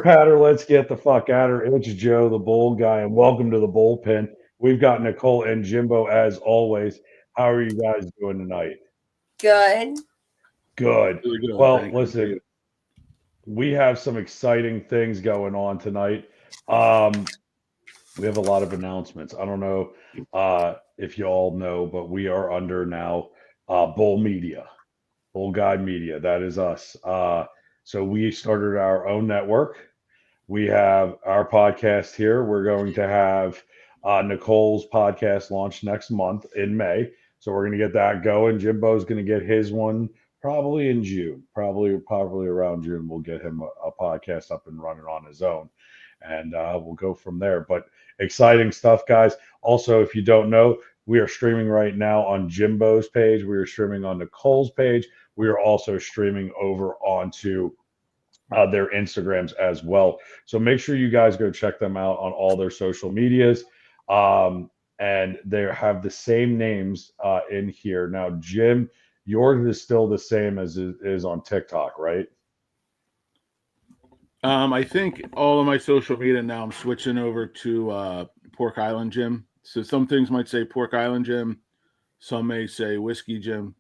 patter, let's get the fuck at her. It's Joe, the Bull Guy, and welcome to the Bullpen. We've got Nicole and Jimbo as always. How are you guys doing tonight? Good. Good. Really good. Well, Thank you. listen, we have some exciting things going on tonight. We have a lot of announcements. I don't know if you all know, but we are under now Bull Media, Bull Guide Media. That is us. So we started our own network. We have our podcast here. We're going to have Nicole's podcast launch next month in May. So we're going to get that going. Jimbo's going to get his one probably in June, probably around June. We'll get him a podcast up and running on his own, and we'll go from there. But exciting stuff, guys. Also, if you don't know, we are streaming right now on Jimbo's page. We are streaming on Nicole's page. We are also streaming over onto their Instagrams as well. So make sure you guys go check them out on all their social medias. And they have the same names in here. Now, Jim, yours is still the same as it is on TikTok, right? I think all of my social media now I'm switching over to Pork Island Jim. So some things might say Pork Island Jim, some may say Whiskey Jim.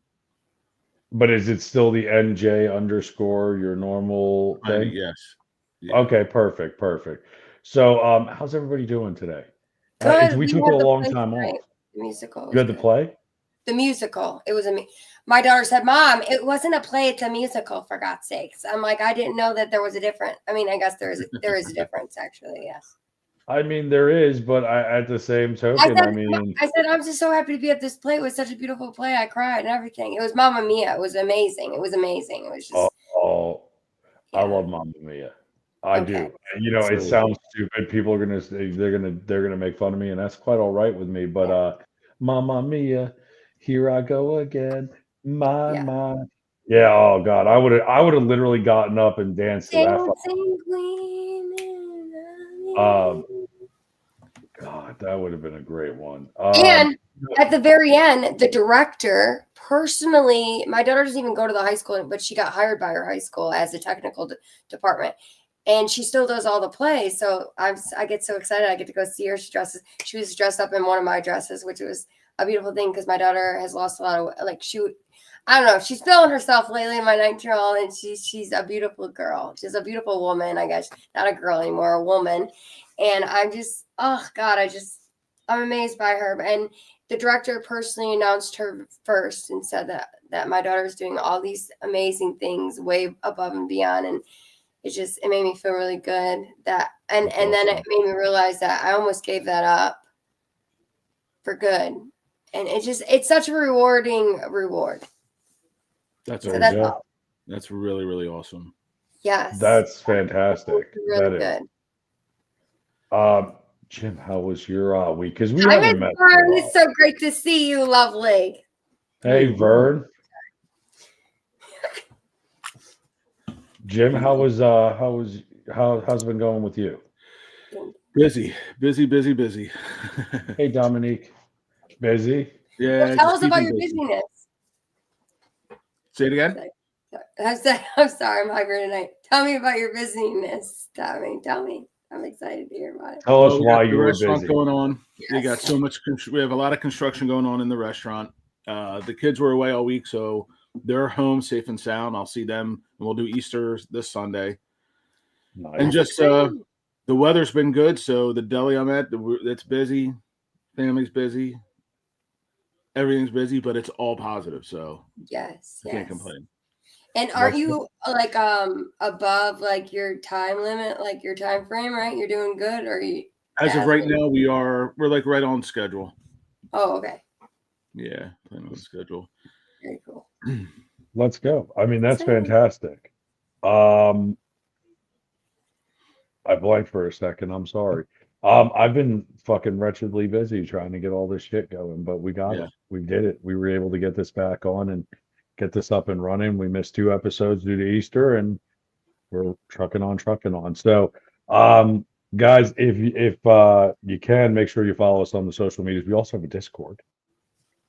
But is it still the NJ underscore your normal thing? Yes. Yeah. Okay, perfect. So, how's everybody doing today? Good. We took a long time off. The musical. You had to play? The musical. It was my daughter said, "Mom, it wasn't a play; it's a musical." For God's sakes, I'm like, I didn't know that there was a difference. I mean, I guess there is a difference, actually. Yes. I mean, there is, but at the same token, I said, I'm just so happy to be at this play. It was such a beautiful play. I cried and everything. It was Mamma Mia. It was amazing. It was just. I love Mamma Mia. I do. You know, it sounds stupid. People are they're gonna make fun of me, and that's quite all right with me. But Mamma Mia, here I go again. My. Yeah. Oh God, I would have literally gotten up and danced to that. God, that would have been a great one. And at the very end, the director personally, my daughter doesn't even go to the high school, but she got hired by her high school as a technical department, and she still does all the plays. So I get so excited. I get to go see her. She was dressed up in one of my dresses, which was a beautiful thing because my daughter has lost a lot of I don't know. She's feeling herself lately, my 19-year-old, and she's a beautiful girl. She's a beautiful woman, I guess. Not a girl anymore, a woman. And I'm just, oh God, I'm amazed by her. And the director personally announced her first and said that my daughter's doing all these amazing things way above and beyond. And it made me feel really good and then it made me realize that I almost gave that up for good. And it's such a rewarding reward. That's really, really awesome. Yes. That's fantastic. Really good. Jim, how was your week? Because we haven't met. It's so great to see you, lovely. Hey, Vern. Jim, how's it been going with you? Busy. Hey, Dominique. Busy? Yeah. Well, tell us about your busyness. Say it again. I'm sorry, I'm hungry tonight. Tell me about your busyness, Tommy. Tell me. I'm excited to hear about it. Tell us why you were restaurant busy. Going on. Yes. We got so much. We have a lot of construction going on in the restaurant. The kids were away all week, so they're home safe and sound. I'll see them, and we'll do Easter this Sunday. Nice. And just the weather's been good, so the deli I'm at, it's busy. Family's busy. Everything's busy, but it's all positive, so yes, I can't complain. And aren't you above your time limit, your time frame, right? You're doing good, or you? As of right now, we're right on schedule. Oh, okay. Yeah, playing on schedule. Very cool. Let's go. I mean, that's fantastic. I blanked for a second. I'm sorry. I've been fucking wretchedly busy trying to get all this shit going, but we got it. We did it. We were able to get this back on and get this up and running. We missed 2 episodes due to Easter, and we're trucking on. So, guys, if you can, make sure you follow us on the social medias. We also have a Discord.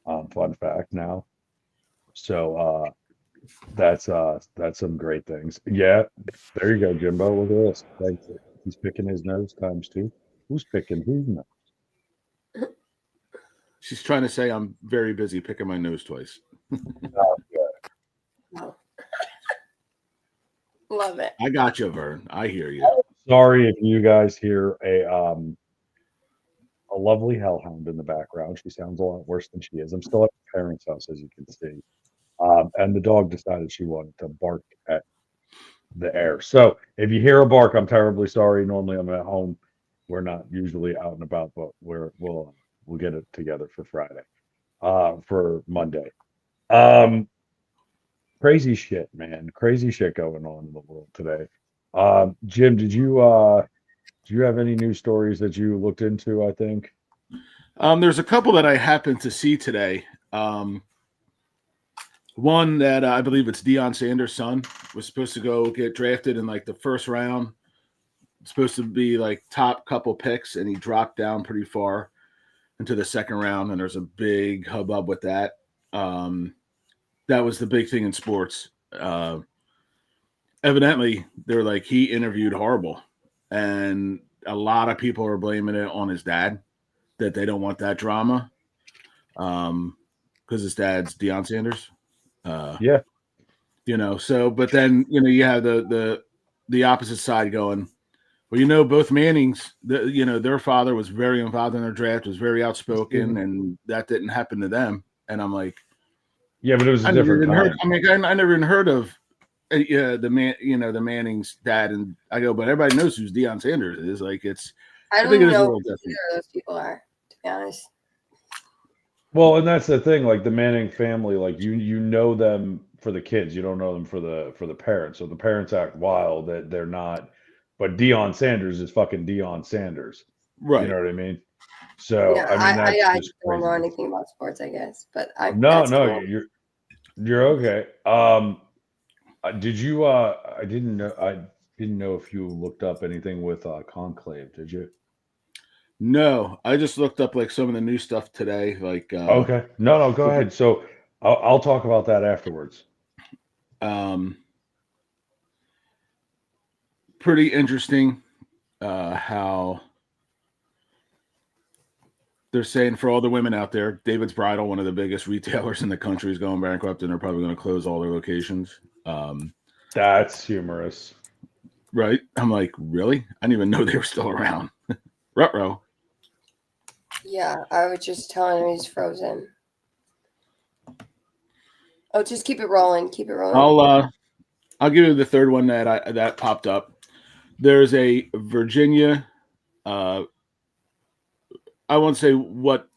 Fun fact now. So That's some great things. Yeah, there you go, Jimbo. Look at this. Thanks. He's picking his nose times two. Who's picking whose nose? She's trying to say I'm very busy picking my nose twice. Oh. Love it. I got you, Vern. I hear you. Sorry if you guys hear a lovely hellhound in the background. She sounds a lot worse than she is. I'm still at my parents' house, as you can see. And the dog decided she wanted to bark at the air. So if you hear a bark, I'm terribly sorry. Normally I'm at home. We're not usually out and about, but we'll get it together for Friday. For Monday. Crazy shit, man. Crazy shit going on in the world today. Jim, did you have any news stories that you looked into, I think? There's a couple that I happened to see today. One that I believe it's Deion Sanders' son was supposed to go get drafted in like the first round. It's supposed to be like top couple picks, and he dropped down pretty far into the second round, and there's a big hubbub with that. That was the big thing in sports. Evidently, they're like, he interviewed horrible, and a lot of people are blaming it on his dad, that they don't want that drama because his dad's Deion Sanders. Yeah. So, but then, you have the opposite side going, well, both Mannings, their father was very involved in their draft, was very outspoken, and that didn't happen to them. And I'm like, yeah, but it was a different time. I never even heard of the Manning's dad, and I go, but everybody knows who Deion Sanders is. Like, I don't know who either of those people are, to be honest. Well, and that's the thing, like the Manning family, like you know them for the kids, you don't know them for the parents. So the parents act wild that they're not, but Deion Sanders is fucking Deion Sanders. Right. You know what I mean? So Yeah, I just don't know anything about sports, I guess. But cool. You're okay. Did you I didn't know if you looked up anything with Conclave, did you? No, I just looked up like some of the new stuff today. Like okay, no, go ahead. So I'll talk about that afterwards. Pretty interesting how they're saying for all the women out there, David's Bridal, one of the biggest retailers in the country, is going bankrupt, and they're probably going to close all their locations. That's humorous, right? I'm like, really? I didn't even know they were still around. Ruh-roh. Yeah, I was just telling him he's frozen. Oh, just keep it rolling. Keep it rolling. I'll give you the third one that popped up. There's a Virginia. I won't say what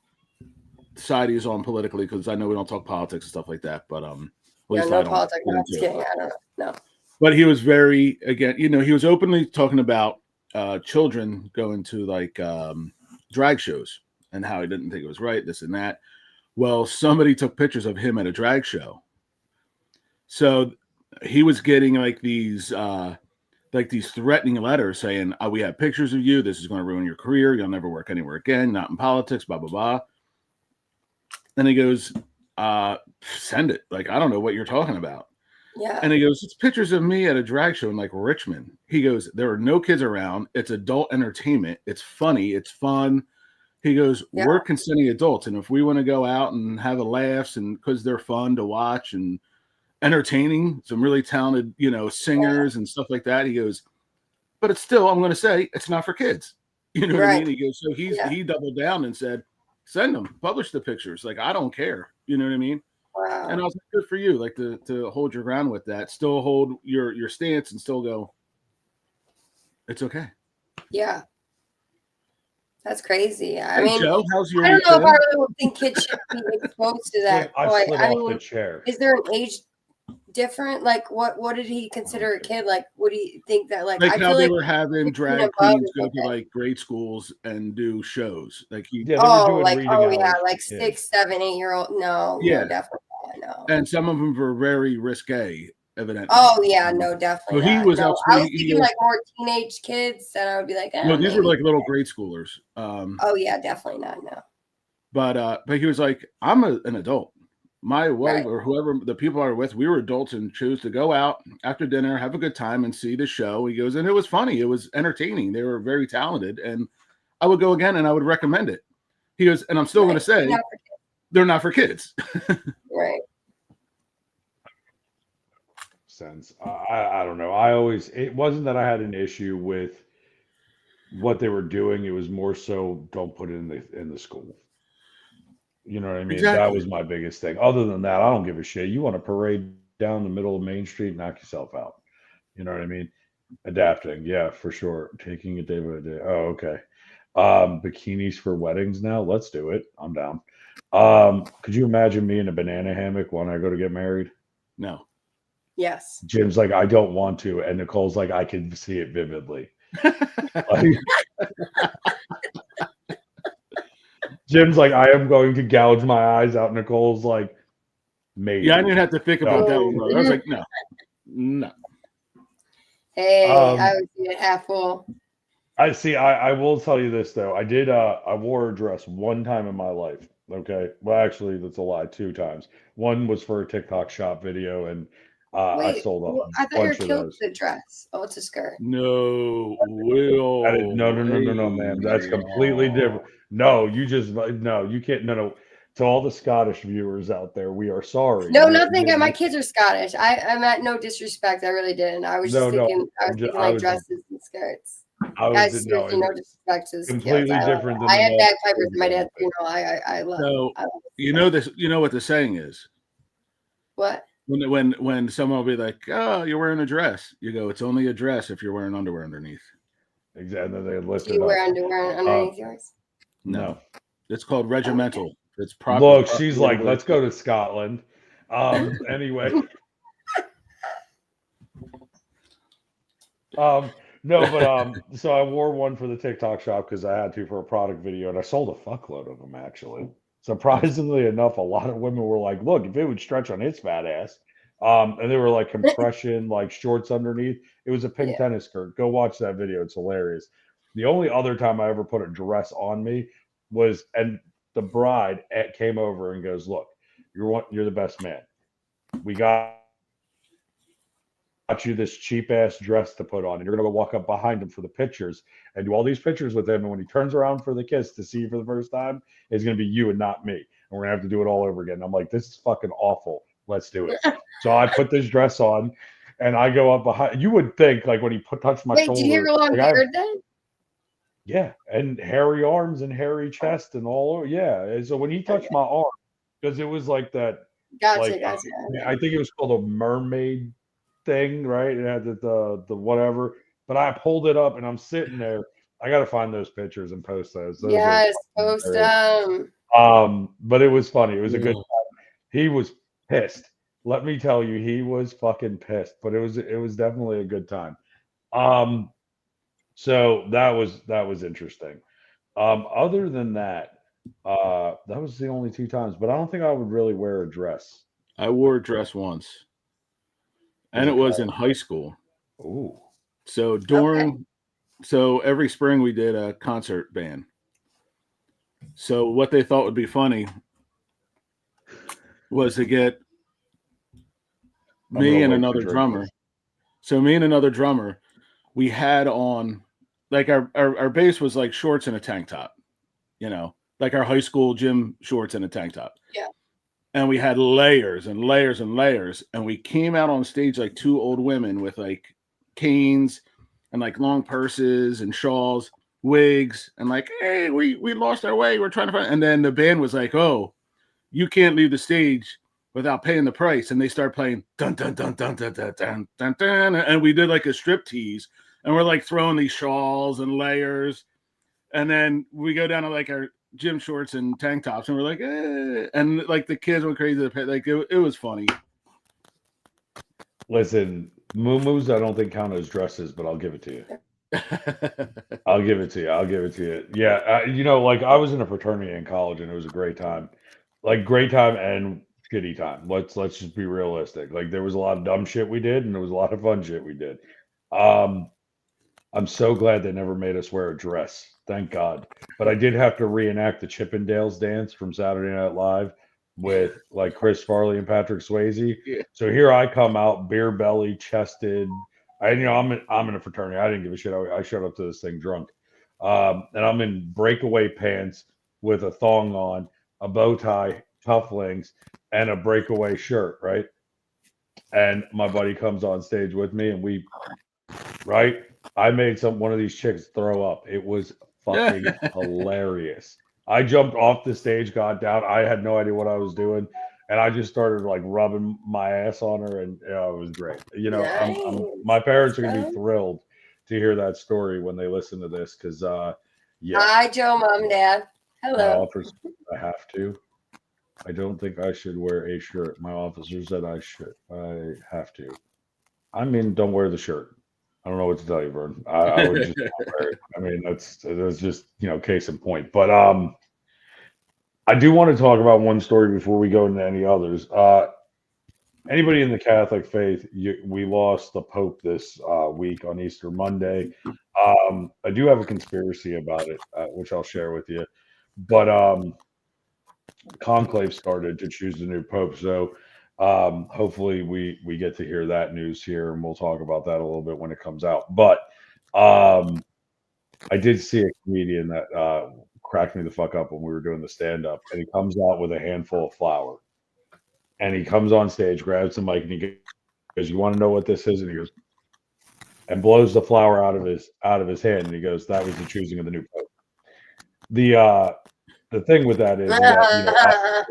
side he's on politically because I know we don't talk politics and stuff like that. But no politics. I'm just kidding. I don't know. No. But he was very he was openly talking about children going to like drag shows and how he didn't think it was right, this and that. Well, somebody took pictures of him at a drag show. So he was getting like these threatening letters saying, we have pictures of you. This is going to ruin your career. You'll never work anywhere again. Not in politics, blah, blah, blah. And he goes, send it. Like, I don't know what you're talking about. Yeah. And he goes, it's pictures of me at a drag show in like Richmond. He goes, there are no kids around. It's adult entertainment. It's funny. It's fun. He goes, we're consenting adults. And if we want to go out and have a laughs and because they're fun to watch and entertaining, some really talented, singers and stuff like that. He goes, but it's still, I'm going to say it's not for kids. You know what I mean? He goes, so he doubled down and said, send them, publish the pictures. Like, I don't care. You know what I mean? Wow. And I was like, good for you. Like to hold your ground with that, still hold your stance and still go, it's okay. Yeah. That's crazy. I hey, mean, Joe, how's your I don't know if I really think kids should be exposed to that. I slid off the chair. Is there an age different? Like, what did he consider a kid? Like, what do you think that like? Like I how feel they like were having drag queens go to like grade schools and do shows. Like like 6, 7, 8-year-old. No, definitely no. And some of them were very risque, evidently. Oh yeah, no, definitely. So he was I was thinking like more teenage kids, and I would be like, no, these were like little grade schoolers. Oh yeah, definitely not. No. But he was like, I'm an adult. my wife Right. or whoever the people I were with, we were adults and chose to go out after dinner, have a good time, and see the show. He goes, and it was funny. It was entertaining. They were very talented, and I would go again, and I would recommend it. He goes, and I'm still going to say Not they're not for kids. right. Sense. I don't know. It wasn't that I had an issue with what they were doing. It was more so don't put it in the school. You know what I mean? That Exactly. was my biggest thing. Other than that, I don't give a shit. You want to parade down the middle of Main Street, knock yourself out. You know what I mean? Adapting, yeah, for sure. Taking it day by day. Oh, okay. Bikinis for weddings now. Let's do it. I'm down. Could you imagine me in a banana hammock when I go to get married? No. Yes. Jim's like, I don't want to, and Nicole's like, I can see it vividly. Like, Jim's like, I am going to gouge my eyes out. Nicole's like, maybe. Yeah, I didn't have to think about that one, brother. I was like, no. Hey, I would see it half full. I see. I will tell you this though. I wore a dress one time in my life. Okay. Well, actually, that's a lie. 2 times. One was for a TikTok shop video, and I Wait, sold a I thought your bunch of kilt's those. a dress. Oh, it's a skirt. No, Will. No, man. That's completely different. No, you can't. No. To all the Scottish viewers out there, we are sorry. No, nothing. My kids are Scottish. I meant no disrespect. I really didn't. I was just thinking. I was thinking like dresses and skirts. Guys, seriously, no disrespect to the completely kids. different. I had bagpipers at my dad's funeral. I love. So you know this. You know what the saying is. What? When someone will be like, "Oh, you're wearing a dress," you go, "It's only a dress if you're wearing underwear underneath." Exactly. They lift Do you wear underwear underneath yours? No, it's called regimental. Okay. It's proper. Look, she's like, let's go to Scotland. Anyway. No, but so I wore one for the TikTok shop because I had to for a product video, and I sold a fuckload of them actually. Surprisingly enough, a lot of women were like, look, if it would stretch on his fat ass. And they were like compression, like shorts underneath. It was a pink tennis skirt. Go watch that video. It's hilarious. The only other time I ever put a dress on me was, and the bride came over and goes, look, you're the best man. We got you this cheap ass dress to put on, and you're gonna go walk up behind him for the pictures and do all these pictures with him. And when he turns around for the kiss to see you for the first time, it's gonna be you and not me. And we're gonna have to do it all over again. And I'm like, this is fucking awful. Let's do it. So I put this dress on, and I go up behind. You would think like when he touched my shoulder. Wait, did you go on beard then? Yeah, and hairy arms and hairy chest and all over. Yeah, and so when he touched my arm, because it was like that. Gotcha. I think it was called a mermaid thing, right? It had the whatever. But I pulled it up and I'm sitting there. I got to find those pictures and post those. Yes, post them. But it was funny. It was a good time. He was pissed. Let me tell you, he was fucking pissed. But it was definitely a good time. So that was interesting. Other than that, that was the only 2 times. But I don't think I would really wear a dress. I wore a dress once, and it was in high school. Ooh. So so every spring we did a concert band. So what they thought would be funny was to get me and another drummer. So me and another drummer, we had on like our bass was like shorts and a tank top, like our high school gym shorts and a tank top. Yeah. And we had layers and layers and layers. And we came out on stage like 2 old women with like canes and like long purses and shawls, wigs, and like, hey, we lost our way. We're trying to find. And then the band was like, oh, you can't leave the stage without paying the price. And they start playing dun dun dun dun dun dun dun dun dun. And we did like a strip tease. And we're like throwing these shawls and layers. And then we go down to like our gym shorts and tank tops, and we're like, and like the kids went crazy. Like it was funny. Listen, muumuus I don't think count as dresses, but I'll give it to you. I'll give it to you. Yeah, like I was in a fraternity in college, and it was a great time. Like great time and shitty time. Let's just be realistic. Like there was a lot of dumb shit we did, and there was a lot of fun shit we did. I'm so glad they never made us wear a dress. Thank God. But I did have to reenact the Chippendales dance from Saturday Night Live with like Chris Farley and Patrick Swayze. Yeah. So here I come out, beer belly, chested. I'm in a fraternity. I didn't give a shit. I showed up to this thing drunk, and I'm in breakaway pants with a thong on, a bow tie, cufflinks, and a breakaway shirt. Right, and my buddy comes on stage with me, and I made one of these chicks throw up. It was fucking hilarious. I jumped off the stage, got down. I had no idea what I was doing, and I just started like rubbing my ass on her, and it was great. My parents are gonna be thrilled to hear that story when they listen to this, because Hi, Joe, Mom, Dad. my Hello. officer, I have to. I don't think I should wear a shirt. My officer said I should. I have to. I mean, don't wear the shirt. I don't know what to tell you, Vern. I would just wear it. I mean, that's just case in point. But I do want to talk about one story before we go into any others. Anybody in the Catholic faith, we lost the Pope this week on Easter Monday. I do have a conspiracy about it, which I'll share with you. But conclave started to choose the new Pope, so hopefully we get to hear that news here, and we'll talk about that a little bit when it comes out. But I did see a comedian that cracked me the fuck up when we were doing the stand-up, and he comes out with a handful of flour, and he comes on stage, grabs the mic, and he goes, "You want to know what this is?" And he goes, and blows the flour out of his hand, and he goes, "That was the choosing of the new Pope." The thing with that is that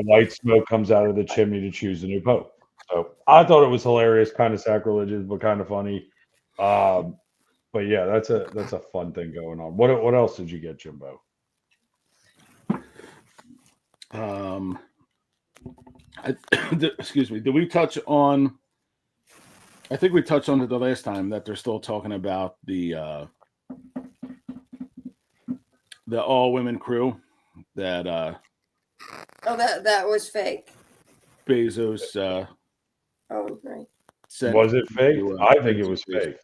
white smoke comes out of the chimney to choose the new Pope. So I thought it was hilarious, kind of sacrilegious, but kind of funny. But yeah, that's a fun thing going on. What else did you get, Jimbo? Excuse me. Did we touch on? I think we touched on it the last time that they're still talking about the all-women crew that that was fake. Bezos Right. Was it fake? I think it was fake.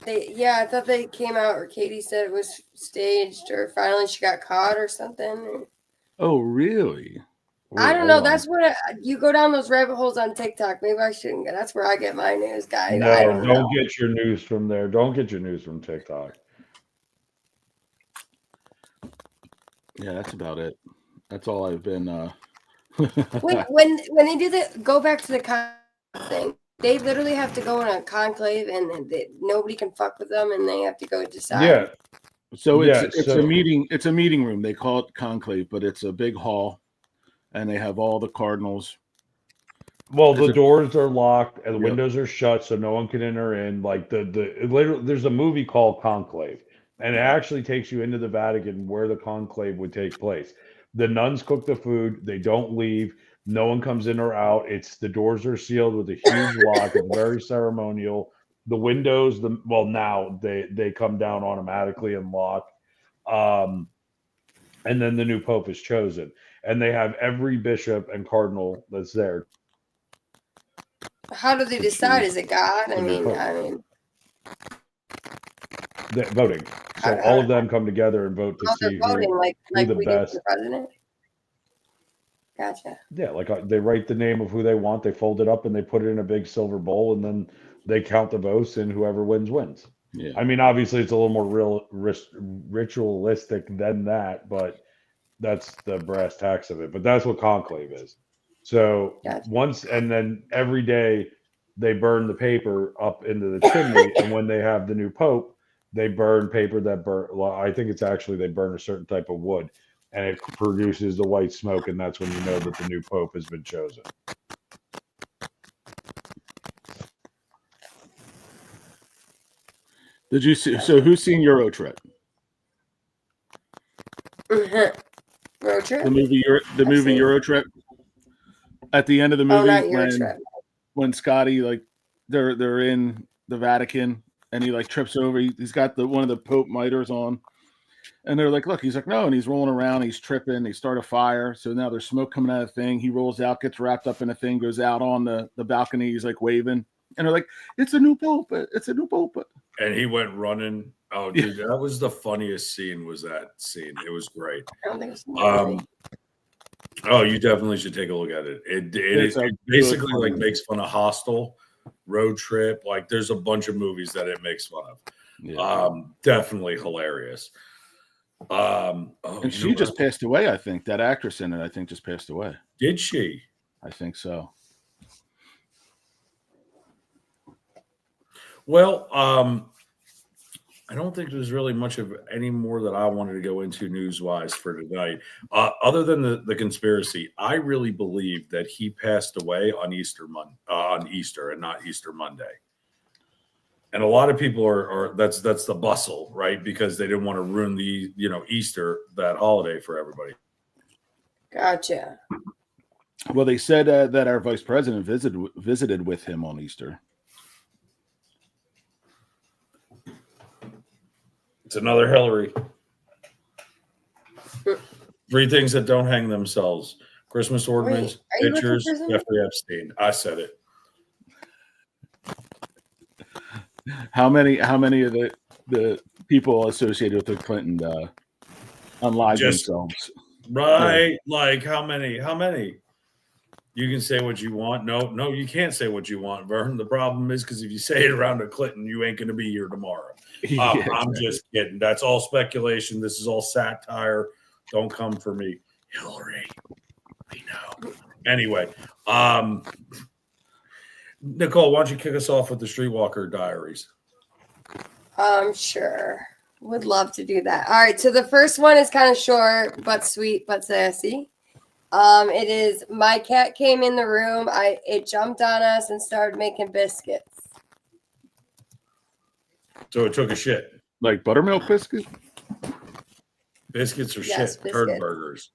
I thought they came out, or Katie said it was staged, or finally she got caught or something. Oh, really? Wait, I don't know. hold on. That's what you go down those rabbit holes on TikTok. Maybe I shouldn't go. That's where I get my news, guys. No, I don't know. get your news from there. Don't get your news from TikTok. Yeah, that's about it. That's all I've been. when they do go back to the thing, they literally have to go in a conclave, and nobody can fuck with them, and they have to go decide. Yeah. So it's a meeting. It's a meeting room. They call it conclave, but it's a big hall, and they have all the cardinals. Well, the doors are locked and the windows are shut, so no one can enter in. Like there's a movie called Conclave, and it actually takes you into the Vatican where the conclave would take place. The nuns cook the food; they don't leave. No one comes in or out. The doors are sealed with a huge lock. It's very ceremonial. The windows, now they come down automatically and lock. And then the new Pope is chosen, and they have every bishop and cardinal that's there. How do they decide? Is it God? I mean, voting. So all of them come together and vote to see voting, who like the we best. did for the president. Gotcha. Yeah, like they write the name of who they want, they fold it up, and they put it in a big silver bowl, and then they count the votes, and whoever wins. Yeah. I mean, obviously, it's a little more ritualistic than that, but that's the brass tacks of it. But that's what conclave is. So Gotcha. and then every day they burn the paper up into the chimney, and when they have the new Pope, they burn paper I think it's actually they burn a certain type of wood, and it produces the white smoke, and that's when you know that the new Pope has been chosen. Did you see? So who's seen Euro Trip? Road Trip? The movie Euro Trip. At the end of the movie, when Scotty, like they're in the Vatican, and he like trips over. He's got one of the Pope miters on, and they're like, "Look," he's like, "No," and he's rolling around. He's tripping. They start a fire. So now there's smoke coming out of the thing. He rolls out, gets wrapped up in a thing, goes out on the balcony. He's like waving, and they're like, "It's a new Pope! It's a new Pope!" And he went running. Oh, dude, that was the funniest scene. Was that scene? It was great. Oh, you definitely should take a look at it. It's a It basically good like movie. makes fun of Hostel, Road Trip. Like there's a bunch of movies that it makes fun of. Yeah. Definitely hilarious. Oh, And you know she what? just passed away, I think. That actress in it, I think, just passed away. Did she? I think so. Well, I don't think there's really much of any more that I wanted to go into news wise for tonight. Other than the conspiracy, I really believe that he passed away on on Easter and not Easter Monday. And a lot of people are that's the bustle, right? Because they didn't want to ruin the Easter, that holiday, for everybody. Gotcha. Well, they said that our vice president visited with him on Easter. It's another Hillary. 3 things that don't hang themselves: Christmas ornaments, Wait, are you looking pictures, for something? Jeffrey Epstein. I said it. How many of the people associated with the Clinton unlived Just- themselves? Right? Like how many? How many? You can say what you want. No, you can't say what you want, Vern. The problem is because if you say it around a Clinton, you ain't going to be here tomorrow. Yeah, I'm exactly. just kidding. That's all speculation. This is all satire. Don't come for me, Hillary. We know. Anyway, Nicole, why don't you kick us off with the Streetwalker Diaries? Sure. Would love to do that. All right. So the first one is kind of short, but sweet, but sassy. It is my cat came in the room. It jumped on us and started making biscuits. So it took a shit. Like buttermilk biscuit? Biscuits or Yes, shit? Turd biscuits. burgers.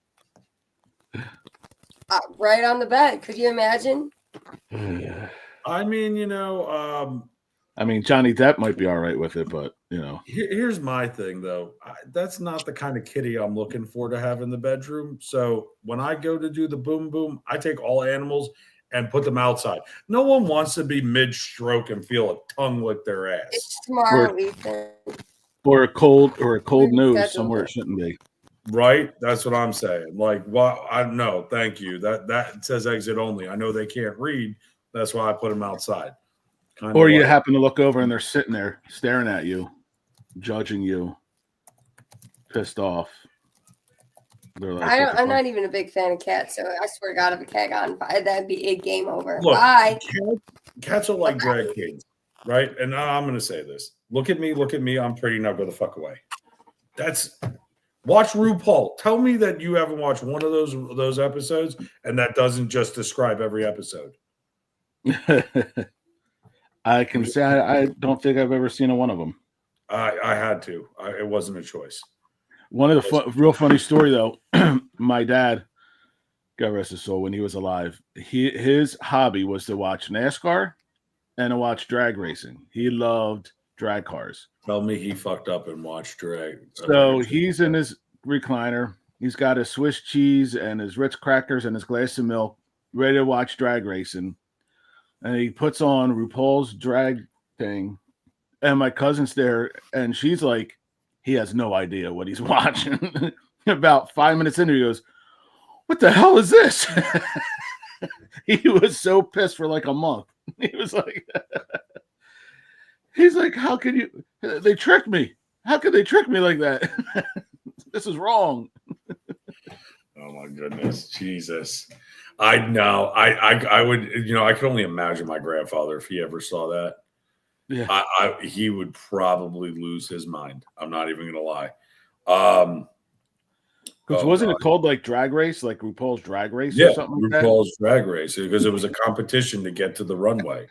Right on the bed. Could you imagine? I mean, I mean, Johnny Depp might be all right with it, but here's my thing though. That's not the kind of kitty I'm looking for to have in the bedroom. So when I go to do the boom boom, I take all animals and put them outside. No one wants to be mid-stroke and feel a tongue lick their ass. It's tomorrow, Ethan. or a cold nose Scheduled somewhere it. it shouldn't be. Right? That's what I'm saying. Like, what? I no, thank you. That says exit only. I know they can't read. That's why I put them outside. Kind Or of you like- happen to look over and they're sitting there staring at you, judging you, pissed off. They're like, I'm "What the not even a big fan of cats, so I swear to God, if a cat got on fire, that'd be a game over. Look, Bye. Cats are like drag kings, right? And I'm going to say this. Look at me. I'm pretty. Now go the fuck away. Watch RuPaul. Tell me that you haven't watched one of those episodes, and that doesn't just describe every episode. fuck?" I can say I don't think I've ever seen one of them. I had to. It wasn't a choice. One of the real funny story though, my dad, God rest his soul, when he was alive, his hobby was to watch NASCAR and to watch drag racing. He loved drag cars. Tell me he fucked up and watched drag. So he's in his recliner. He's got his Swiss cheese and his Ritz crackers and his glass of milk, ready to watch drag racing. And he puts on RuPaul's drag thing. And my cousin's there, and she's like, he has no idea what he's watching. About 5 minutes in, he goes, "What the hell is this?" He was so pissed for like a month. He was like, he's like, "How can you? They tricked me. How could they trick me like that? This is wrong." Oh my goodness, Jesus! I know. I would. I could only imagine my grandfather if he ever saw that. Yeah. He would probably lose his mind. I'm not even gonna lie. Because wasn't it called like Drag Race, like RuPaul's Drag Race Yeah, or something like that? RuPaul's Drag Race, because it was a competition to get to the runway.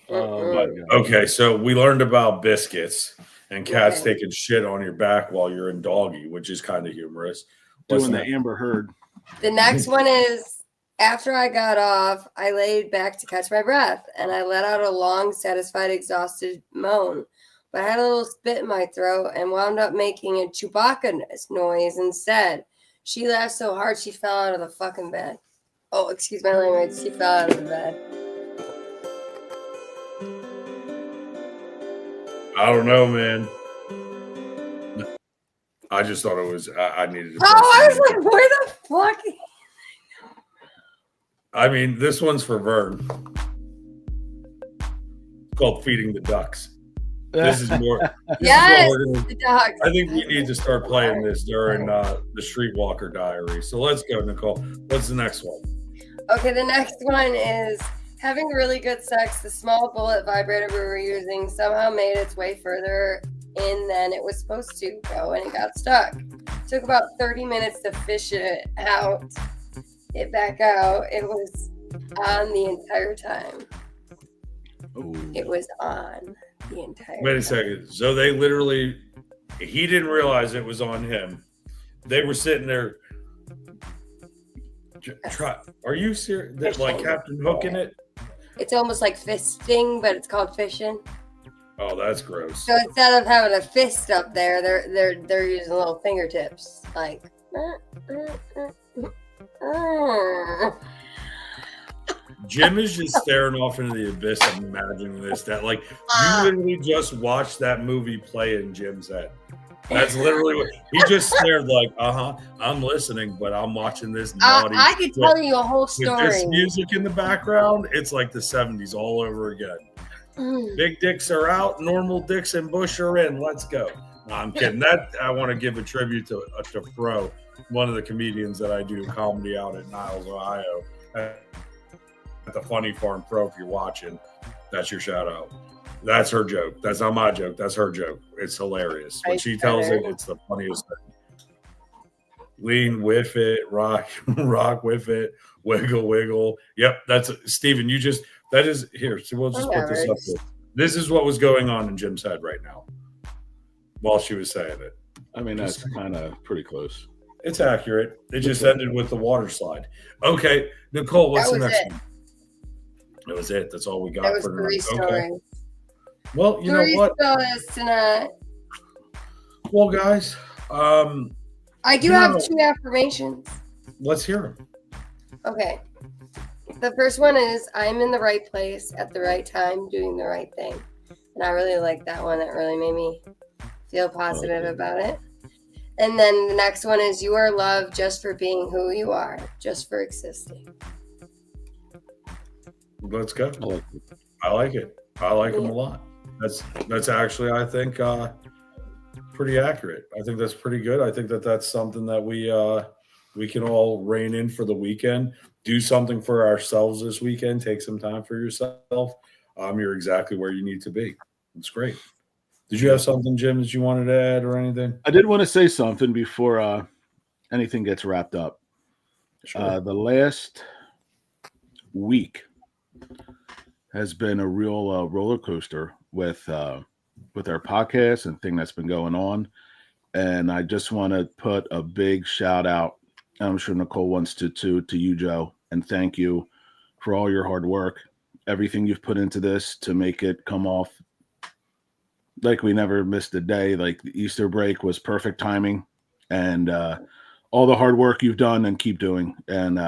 Oh my God. Okay, so we learned about biscuits and cats Okay. taking shit on your back while you're in doggy, which is kind of humorous. What's Doing the next? Amber Heard. The next one is after I got off, I laid back to catch my breath and I let out a long, satisfied, exhausted moan. But I had a little spit in my throat and wound up making a Chewbacca noise instead. She laughed so hard she fell out of the fucking bed. Oh, excuse my language. She fell out of the bed. I don't know, man. I just thought it was. I needed to. Oh, I was like, where the fuck? I mean, this one's for Vern. It's called Feeding the Ducks. This is more. Yes, This is what we're gonna, the dogs. I think we need to start playing this during the Streetwalker Diary. So let's go, Nicole. What's the next one? Okay, the next one is having really good sex. The small bullet vibrator we were using somehow made its way further in than it was supposed to go, and it got stuck. Took about 30 minutes to fish it out, it back out. It was on the entire time. Ooh. It was on the entire Wait a time. second. So they literally, he didn't realize it was on him. They were sitting there. Are you serious? They're like Captain Hook in it? It's almost like fisting, but it's called fishing. Oh, that's gross. So instead of having a fist up there, they're using little fingertips, like. Jim is just staring off into the abyss, imagining this. That like you literally just watched that movie play in Jim's head. That's literally what he just stared like. I'm listening, but I'm watching this naughty. I could tell you a whole with story. this music in the background. It's like the 70s all over again. Big dicks are out, normal dicks and Bush are in. Let's go. No, I'm kidding. That I want to give a tribute to Fro, one of the comedians that I do comedy out at Niles, Ohio. At the Funny Farm Pro, if you're watching, that's your shout out. That's her joke. That's not my joke. That's her joke. It's hilarious. When she tells it, it's the funniest thing. Lean, whiff it, rock, rock, whiff it, wiggle, wiggle. Yep, that's Steven. That is here. So we'll just put this up here. This is what was going on in Jim's head right now while she was saying it. I mean, that's kind of pretty close. It's accurate. It just ended with the water slide. Okay, Nicole, what's the next one? That was it. That's all we got That was for three tonight. stories. Okay. Well, you know what? Stories tonight. Well, guys, I do have 2 affirmations. let's hear them. Okay. The first one is I'm in the right place at the right time doing the right thing. And I really like that one. That really made me feel positive about it. And then the next one is you are loved just for being who you are, just for existing. Let's go. I like it. I like it. I like them a lot. That's actually, I think, pretty accurate. I think that's pretty good. I think that's something that we can all rein in for the weekend. Do something for ourselves this weekend. Take some time for yourself. You're exactly where you need to be. It's great. Did you have something, Jim, that you wanted to add or anything? I did want to say something before anything gets wrapped up. Sure. The last week has been a real roller coaster with our podcast and thing that's been going on. And I just want to put a big shout out. I'm sure Nicole wants to you, Joe, and thank you for all your hard work, everything you've put into this to make it come off like we never missed a day. Like the Easter break was perfect timing, and all the hard work you've done and keep doing. And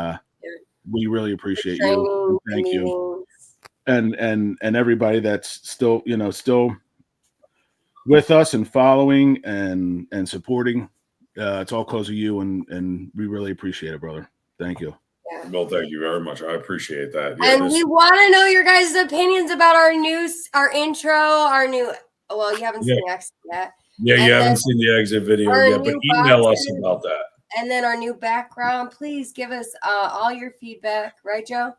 we really appreciate you. Thank you. And everybody that's still with us and following and supporting. It's all close to you, and we really appreciate it, brother. Thank you. Yeah. Well, thank you very much. I appreciate that. Yeah, And we want to know your guys' opinions about our intro, our new. Well, you haven't seen the exit yet. Yeah, you haven't seen the exit video yet, but email us about that. And then our new background. Please give us all your feedback, right, Joe?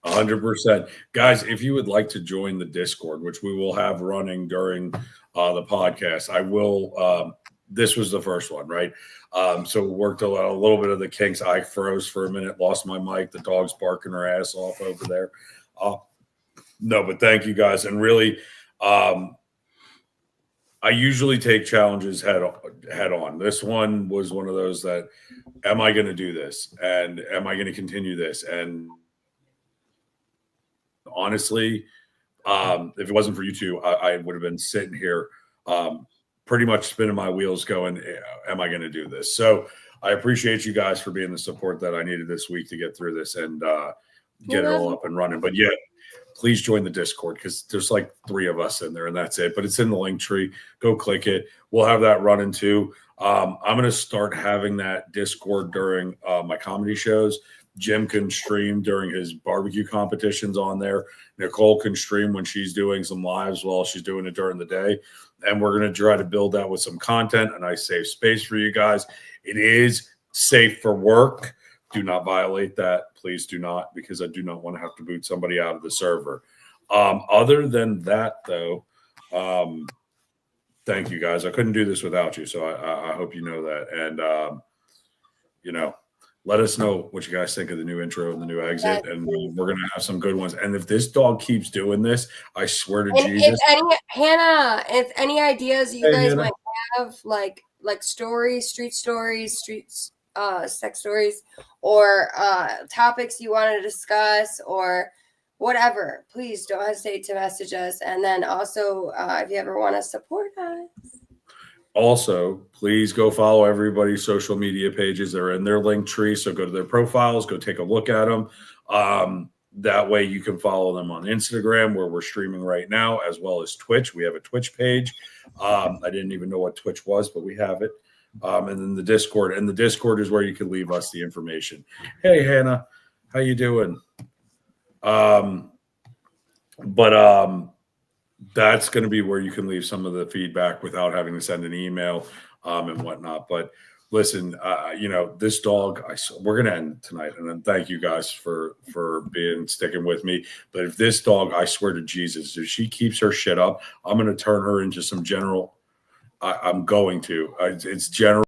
100%. Guys, if you would like to join the Discord, which we will have running during the podcast, I will. This was the first one, right? So we worked a little bit of the kinks. I froze for a minute, lost my mic. The dog's barking her ass off over there. No, but thank you guys. And really, I usually take challenges head on. This one was one of those that, am I going to do this? And am I going to continue this? And honestly, if it wasn't for you two, I would have been sitting here pretty much spinning my wheels going, am I going to do this? So I appreciate you guys for being the support that I needed this week to get through this and get it all up and running. But yeah, please join the Discord because there's like 3 of us in there and that's it. But it's in the link tree. Go click it. We'll have that running too. I'm going to start having that Discord during my comedy shows. Jim can stream during his barbecue competitions on there. Nicole can stream when she's doing some lives while she's doing it during the day. And we're going to try to build that with some content, and I save space for you guys. It is safe for work. Do not violate that. Please do not, because I do not want to have to boot somebody out of the server. Other than that, though, thank you guys. I couldn't do this without you, so I hope you know that. And, let us know what you guys think of the new intro and the new exit, and we're going to have some good ones. And if this dog keeps doing this, I swear to Jesus. Hannah, if any ideas you guys Hannah. might have, like stories, street sex stories, or topics you want to discuss, or whatever, please don't hesitate to message us. And then also, if you ever want to support us. Also, please go follow everybody's social media pages. They're in their link tree. So go to their profiles, go take a look at them. That way you can follow them on Instagram, where we're streaming right now, as well as Twitch. We have a Twitch page. I didn't even know what Twitch was, but we have it. And then the Discord. And the Discord is where you can leave us the information. Hey, Hannah, how you doing? That's going to be where you can leave some of the feedback without having to send an email and whatnot. But listen, this dog, we're going to end tonight. And then thank you guys for sticking with me. But if this dog, I swear to Jesus, if she keeps her shit up, I'm going to turn her into some general. I'm going to. It's general.